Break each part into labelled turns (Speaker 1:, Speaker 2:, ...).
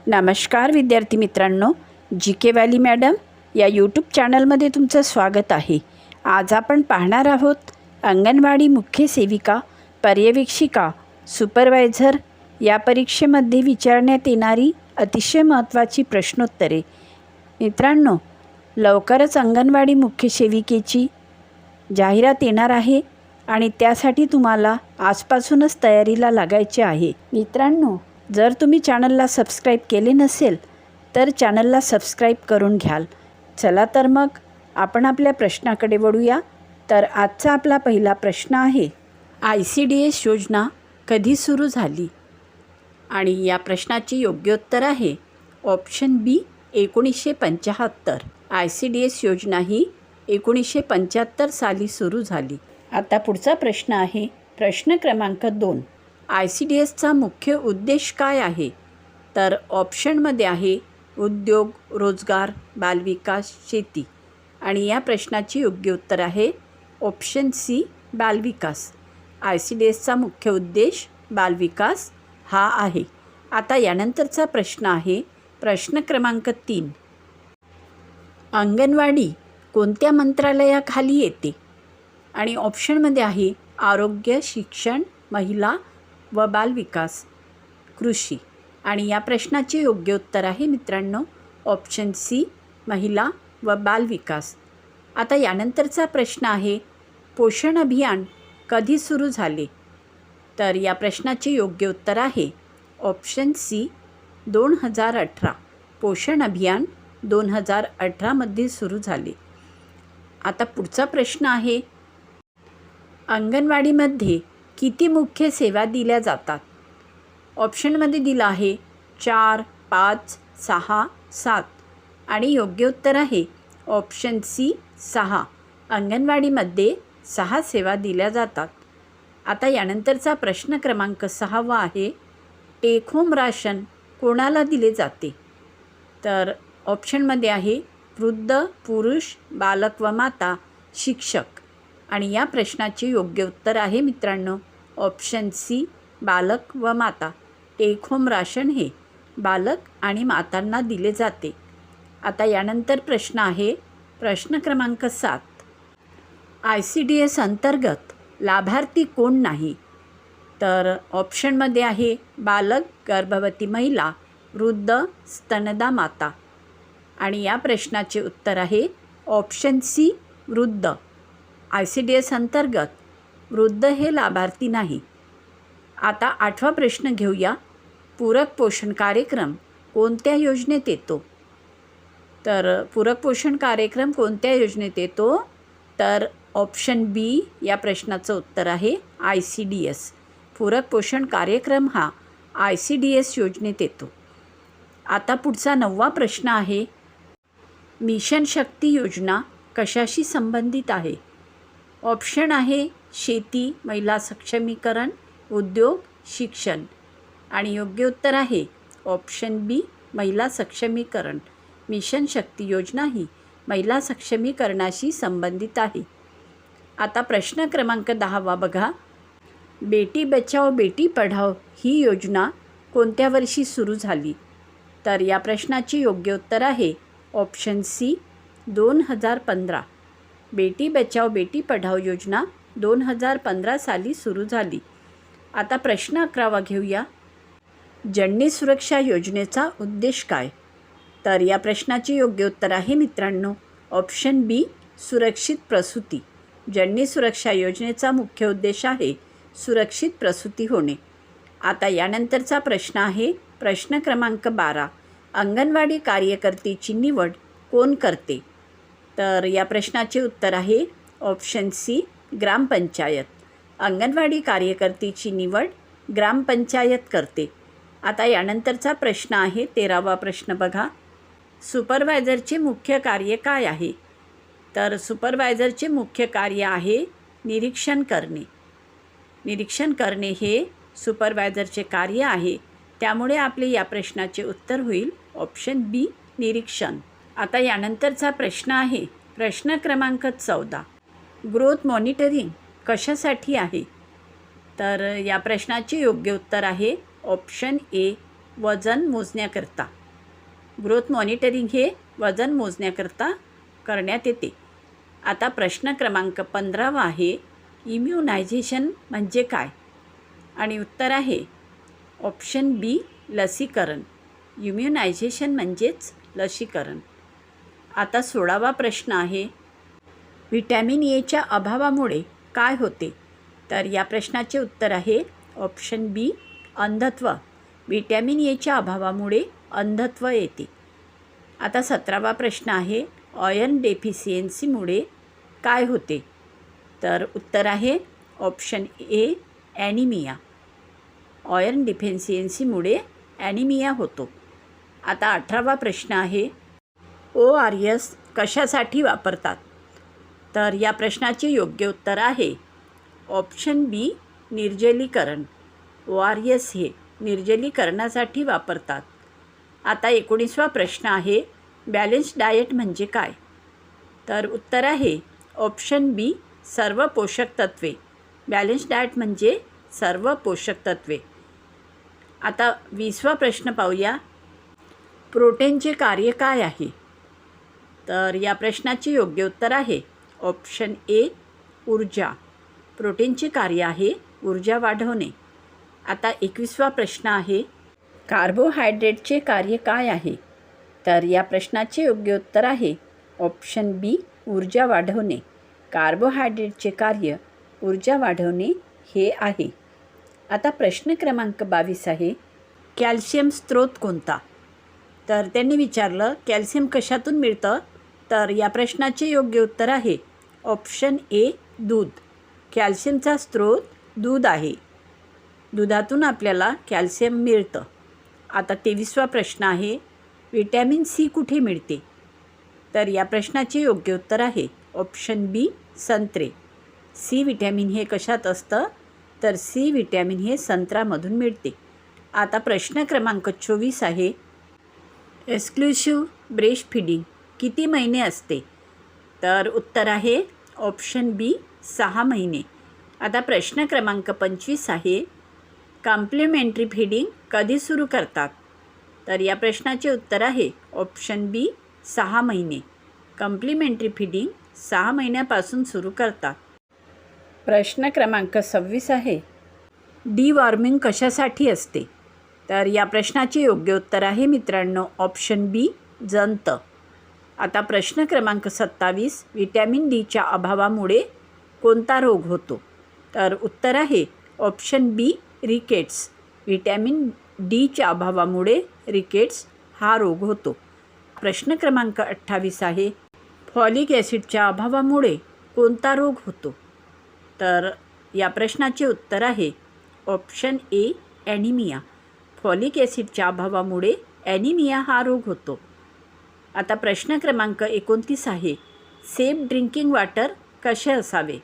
Speaker 1: नमस्कार विद्यार्थी मित्रांनो, जी के व्हॅली मॅडम या यूट्यूब चॅनलमध्ये तुमचं स्वागत आहे। आज आपण पाहणार आहोत अंगणवाडी मुख्य सेविका, पर्यवेक्षिका, सुपरवायझर या परीक्षेमध्ये विचारण्यात येणारी अतिशय महत्त्वाची प्रश्नोत्तरे। मित्रांनो, लवकरच अंगणवाडी मुख्य सेविकेची जाहिरात येणार आहे आणि त्यासाठी तुम्हाला आजपासूनच तयारीला लागायचे आहे। मित्रांनो, जर तुम्ही चॅनलला सबस्क्राईब केले नसेल तर चॅनलला सबस्क्राईब करून घ्याल। चला तर मग आपण आपल्या प्रश्नाकडे वळूया। तर आजचा आपला पहिला प्रश्न आहे, ICDS योजना कधी सुरू झाली? आणि या प्रश्नाचे योग्य उत्तर आहे ऑप्शन बी 1975। ICDS योजना ही 1975 साली सुरू झाली। आता पुढचा प्रश्न आहे प्रश्न क्रमांक 2, ICDSचा मुख्य उद्देश काय आहे? तर ऑप्शनमध्ये आहे उद्योग, रोजगार, बालविकास, शेती। आणि या प्रश्नाचे योग्य उत्तर आहे ऑप्शन सी बालविकास। ICDSचा मुख्य उद्देश बालविकास हा आहे। आता यानंतरचा प्रश्न आहे प्रश्न क्रमांक 3, अंगणवाडी कोणत्या मंत्रालयाखाली येते? आणि ऑप्शनमध्ये आहे आरोग्य, शिक्षण, महिला व बालविकास, कृषी। आणि या प्रश्नाचे योग्य उत्तर आहे मित्रांनो ऑप्शन सी महिला व बालविकास। आता यानंतरचा प्रश्न आहे पोषण अभियान कधी सुरू झाले? तर या प्रश्नाचे योग्य उत्तर आहे ऑप्शन सी 2018। पोषण अभियान 2018मध्ये सुरू झाले। आता पुढचा प्रश्न आहे अंगणवाडीमध्ये किती मुख्य सेवा दिल्या जातात? ऑप्शनमध्ये दिला आहे 4, 5, 6, 7। आणि योग्य उत्तर आहे ऑप्शन सी 6। अंगणवाडीमध्ये 6 सेवा दिल्या जातात। आता यानंतरचा प्रश्न क्रमांक 6 आहे टेक होम राशन कोणाला दिले जाते? तर ऑप्शनमध्ये आहे वृद्ध, पुरुष, बालक व माता, शिक्षक। आणि या प्रश्नाचे योग्य उत्तर आहे मित्रांनो ऑप्शन सी बालक व माता। टेक होम राशन हे बालक आणि मातांना दिले जाते। आता यानंतर प्रश्न आहे प्रश्न क्रमांक 7, ICDS अंतर्गत लाभार्थी कोण नाही? तर ऑप्शनमध्ये आहे बालक, गर्भवती महिला, वृद्ध, स्तनदा माता। आणि या प्रश्नाचे उत्तर आहे ऑप्शन सी वृद्ध। ICDS अंतर्गत वृद्ध हे लाभार्थी नाही। आता 8वा प्रश्न घेऊया, पूरक पोषण कार्यक्रम कोणत्या योजनेत येतो? तर पूरक पोषण कार्यक्रम कोणत्या योजनेत येतो? तर ऑप्शन बी या प्रश्नाचं उत्तर आहे ICDS। पूरक पोषण कार्यक्रम हा ICDS योजनेत येतो। आता पुढचा 9वा प्रश्न आहे मिशन शक्ती योजना कशाशी संबंधित आहे? ऑप्शन आहे शेती, महिला सक्षमीकरण, उद्योग, शिक्षण। आणि योग्य उत्तर आहे ऑप्शन बी महिला सक्षमीकरण। मिशन शक्ती योजना ही महिला सक्षमीकरणाशी संबंधित आहे। आता प्रश्न क्रमांक 10 बघा, बेटी बचाओ बेटी पढाओ ही योजना कोणत्या वर्षी सुरू झाली? तर या प्रश्नाचे योग्य उत्तर आहे ऑप्शन सी 2015। बेटी बचाओ बेटी पढाओ योजना 2015 साली सुरू झाली। आता प्रश्न 11 घेऊया, जननी सुरक्षा योजनेचा उद्देश काय? तर या प्रश्नाचे योग्य उत्तर आहे मित्रांनो ऑप्शन बी सुरक्षित प्रसूती। जननी सुरक्षा योजनेचा मुख्य उद्देश आहे सुरक्षित प्रसूती होणे। आता यानंतरचा प्रश्न आहे प्रश्न क्रमांक 12, अंगणवाडी कार्यकर्त्याची निवड कोण करते? तर या प्रश्नाचे उत्तर आहे ऑप्शन सी ग्रामपंचायत। अंगणवाडी कार्यकर्त्याची निवड ग्रामपंचायत करते। आता यानंतरचा प्रश्न आहे 13वा प्रश्न बघा, सुपरवायझरचे मुख्य कार्य काय आहे? तर सुपरवायझरचे मुख्य कार्य आहे निरीक्षण करणे। निरीक्षण करणे हे सुपरवायझरचे कार्य आहे, त्यामुळे आपले या प्रश्नाचे उत्तर होईल ऑप्शन बी निरीक्षण। आता यानंतरचा प्रश्न आहे प्रश्न क्रमांक 14, ग्रोथ मॉनिटरिंग कशासाठी आहे? तर या प्रश्नाचे योग्य उत्तर आहे ऑप्शन ए वजन मोजण्याकरता. ग्रोथ मॉनिटरिंग हे वजन मोजण्याकरता करण्यात येते. आता प्रश्न क्रमांक 15 आहे, इम्युनायझेशन म्हणजे काय? आणि उत्तर आहे ऑप्शन बी, लसीकरण. इम्युनायझेशन म्हणजेच लसीकरण. आता 16वा प्रश्न आहे, व्हिटॅमिन एच्या अभावामुळे काय होते? तर या प्रश्नाचे उत्तर आहे ऑप्शन बी, अंधत्व. व्हिटॅमिन एच्या अभावामुळे अंधत्व येते. आता 17वा प्रश्न आहे, आयर्न डेफिशियन्सीमुळे काय होते? तर उत्तर आहे ऑप्शन ए, ॲनिमिया. आयर्न डेफिशियन्सीमुळे ॲनिमिया होतो. आता 18वा प्रश्न आहे, ORS कशासाठी वापरतात? तर या प्रश्नाचे योग्य उत्तर आहे ऑप्शन बी, निर्जलीकरण. ORS हे निर्जलीकरणासाठी वापरतात. आता 19वा प्रश्न आहे, बॅलन्स डाएट म्हणजे काय? तर उत्तर आहे ऑप्शन बी, सर्व पोषक तत्वे. बॅलन्स डाएट म्हणजे सर्व पोषक तत्वे. आता 20वा प्रश्न पाहूया, प्रोटीनचे कार्य काय आहे? तर या प्रश्नाचे योग्य उत्तर आहे ऑप्शन ए, ऊर्जा. प्रोटीनचे कार्य आहे ऊर्जा वाढवणे. आता 21वा प्रश्न आहे, कार्बोहायड्रेटचे कार्य काय आहे? तर या प्रश्नाचे योग्य उत्तर आहे ऑप्शन बी, ऊर्जा वाढवणे. कार्बोहायड्रेटचे कार्य ऊर्जा वाढवणे हे आहे. आता प्रश्न क्रमांक 22 आहे, कॅल्शियम स्रोत कोणता? तर त्यांनी विचारलं कॅल्शियम कशातून मिळतं? तर या प्रश्नाचे योग्य उत्तर आहे ऑप्शन ए, दूध. कॅल्शियमचा स्रोत दूध आहे. दुधातून आपल्याला कॅल्शियम मिळतं. आता 23वा प्रश्न आहे, व्हिटॅमिन सी कुठे मिळते? तर या प्रश्नाचे योग्य उत्तर आहे ऑप्शन बी, संत्रे. सी विटॅमिन हे कशात असतं? तर सी विटॅमिन हे संत्र्यामधून मिळते. आता प्रश्न क्रमांक 24 आहे, एक्सक्लुसिव्ह ब्रेस्ट फीडिंग किती महिने असते? तर उत्तर आहे ऑप्शन बी, 6 महिने. आता प्रश्न क्रमांक 25 आहे, कॉम्प्लिमेंटरी फीडिंग कधी सुरू करतात? तर या प्रश्नाचे उत्तर आहे ऑप्शन बी, 6 महिने. कॉम्प्लिमेंटरी फीडिंग 6 महिन्यापासून सुरू करतात. प्रश्न क्रमांक 26 आहे, डिवॉर्मिंग कशासाठी असते? तर या प्रश्नाचे योग्य उत्तर आहे मित्रांनो ऑप्शन बी, जंत. आता प्रश्न क्रमांक 27, व्हिटॅमिन डीच्या अभावामुळे कोणता रोग होतो? तर उत्तर आहे ऑप्शन बी, रिकेट्स. व्हिटॅमिन डीच्या अभावामुळे रिकेट्स हा रोग होतो. प्रश्न क्रमांक 28 आहे, फॉलिक ॲसिडच्या अभावामुळे कोणता रोग होतो? तर या प्रश्नाचे उत्तर आहे ऑप्शन ए, ॲनिमिया. फॉलिक ॲसिडच्या अभावामुळे ॲनिमिया हा रोग होतो. आता प्रश्न क्रमांक 29 आहे, सेफ ड्रिंकिंग वॉटर कसे असावे?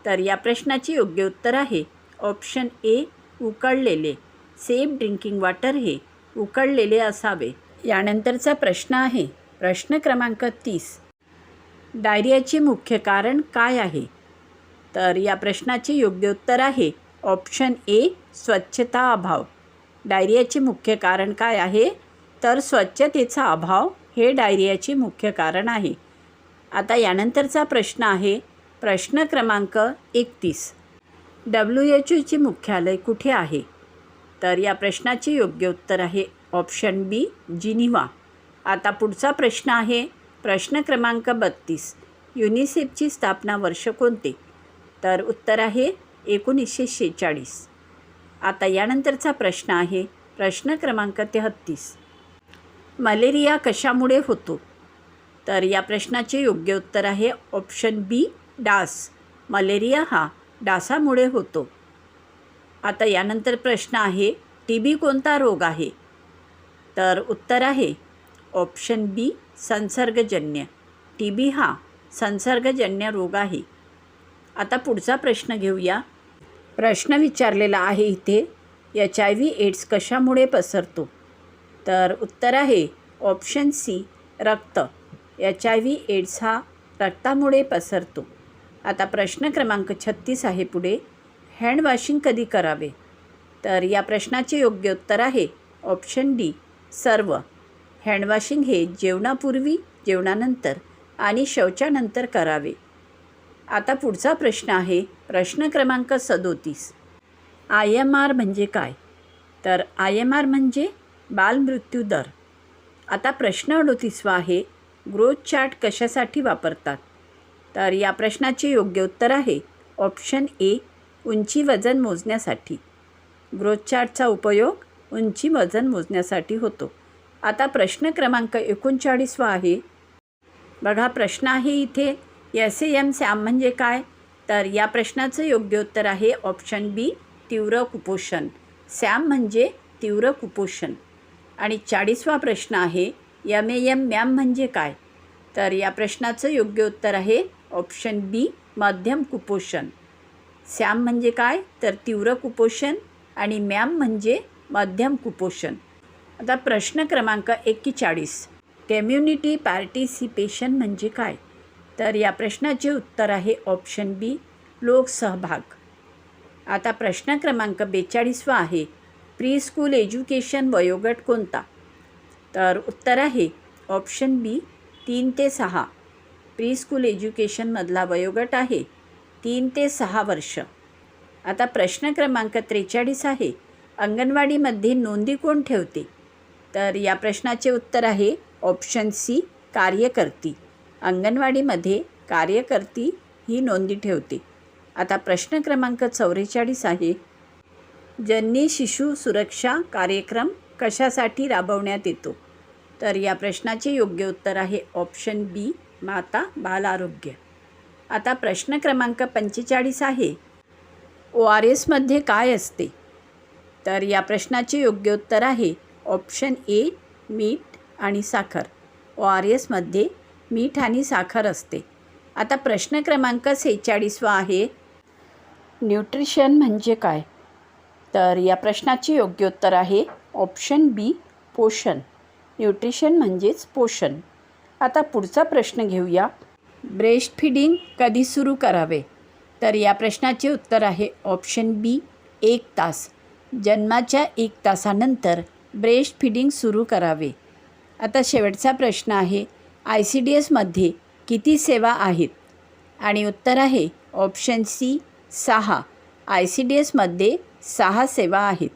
Speaker 1: तर या प्रश्नाचे योग्य उत्तर आहे ऑप्शन ए, उकळलेले. सेफ ड्रिंकिंग वॉटर हे उकळलेले असावे. यानंतरचा प्रश्न आहे प्रश्न क्रमांक 30, डायरियाचे मुख्य कारण काय आहे? तर या प्रश्नाचे योग्य उत्तर आहे ऑप्शन ए, स्वच्छता अभाव. डायरियाचे मुख्य कारण काय आहे? तर स्वच्छतेचा अभाव हे डायरियाचे मुख्य कारण आहे. आता यानंतरचा प्रश्न आहे प्रश्न क्रमांक 31, WHO मुख्यालय कुठे आहे? तर या प्रश्नाचे योग्य उत्तर आहे ऑप्शन बी, जिनिव्हा. आता पुढचा प्रश्न आहे प्रश्न क्रमांक 32, युनिसेफची स्थापना वर्ष कोणते? तर उत्तर आहे 1946. आता यानंतरचा प्रश्न आहे प्रश्न क्रमांक 33, मलेरिया कशामुळे होतो? तर या प्रश्नाचे योग्य उत्तर आहे ऑप्शन बी, डास. मलेरिया हा डासामुळे होतो. आता यानंतर प्रश्न आहे TB कोणता रोग आहे? तर उत्तर आहे ऑप्शन बी, संसर्गजन्य. TB हा संसर्गजन्य रोग आहे. आता पुढचा प्रश्न घेऊया. प्रश्न विचारलेला आहे इथे, HIV एड्स कशामुळे पसरतो? तर उत्तर आहे ऑप्शन सी, रक्त. HIV एड्स हा रक्तामुळे पसरतो. आता प्रश्न क्रमांक 36 आहे पुढे, हँड वॉशिंग कधी करावे? तर या प्रश्नाचे योग्य उत्तर आहे ऑप्शन डी सर्व. हँडवॉशिंग हे जेवणापूर्वी, जेवणानंतर आणि शौचानंतर करावे. आता पुढचा प्रश्न आहे प्रश्न क्रमांक 37. IMR म्हणजे काय? तर IMR म्हणजे बालमृत्यू दर. आता प्रश्न 38वा आहे ग्रोथ चार्ट कशासाठी वापरतात? तर या प्रश्नाचे योग्य उत्तर आहे ऑप्शन ए उंची वजन मोजण्यासाठी. ग्रोथ चार्टचा उपयोग उंची वजन मोजण्यासाठी होतो. आता प्रश्न क्रमांक 39वा आहे. बघा प्रश्न आहे इथे SAM सॅम म्हणजे काय? तर या प्रश्नाचं योग्य उत्तर आहे ऑप्शन बी तीव्र कुपोषण. सॅम म्हणजे तीव्र कुपोषण. आणि 40वा प्रश्न आहे MAM मॅम म्हणजे काय? तर या प्रश्नाचं योग्य उत्तर आहे ऑप्शन बी मध्यम कुपोषण. सॅम म्हणजे काय? तर तीव्र कुपोषण आणि मॅम म्हणजे मध्यम कुपोषण. आता प्रश्न क्रमांक 41. कम्युनिटी पार्टिसिपेशन म्हणजे काय? तर या प्रश्नाचे उत्तर आहे ऑप्शन बी लोकसहभाग. आता प्रश्न क्रमांक 42वा आहे प्री स्कूल एज्युकेशन वयोगट कोणता? तर उत्तर आहे ऑप्शन बी 3 ते 6. प्री स्कूल एज्युकेशनमधला वयोगट आहे 3 ते 6 वर्ष. आता प्रश्न क्रमांक 43 आहे अंगणवाडीमध्ये नोंदी कोण ठेवते? तर या प्रश्नाचे उत्तर आहे ऑप्शन सी कार्यकर्ती. अंगणवाडीमध्ये कार्यकर्ती ही नोंदी ठेवते. आता प्रश्न क्रमांक 44 आहे जननी शिशु सुरक्षा कार्यक्रम कशासाठी राबवण्यात येतो? तर या प्रश्नाचे योग्य उत्तर आहे ऑप्शन बी माता बाल आरोग्य. आता प्रश्न क्रमांक 45 आहे ORS मध्ये काय असते? तर या प्रश्नाचे योग्य उत्तर आहे ऑप्शन ए मीठ आणि साखर. ORS मध्ये मीठ आणि साखर असते. आता प्रश्न क्रमांक 46वा आहे न्यूट्रिशन म्हणजे काय? तर या प्रश्नाचे योग्य उत्तर आहे ऑप्शन बी पोषण. न्यूट्रिशन म्हणजेच पोषण. आता पुढचा प्रश्न घेऊया ब्रेस्ट फीडिंग कधी सुरू करावे? तर या प्रश्नाचे उत्तर आहे ऑप्शन बी 1 तास. जन्माच्या 1 तासानंतर ब्रेस्ट फीडिंग सुरू करावे. आता शेवटचा प्रश्न आहे ICDSमध्ये किती सेवा आहेत? आणि उत्तर आहे ऑप्शन सी 6. ICDSमध्ये 6 सेवा आहेत.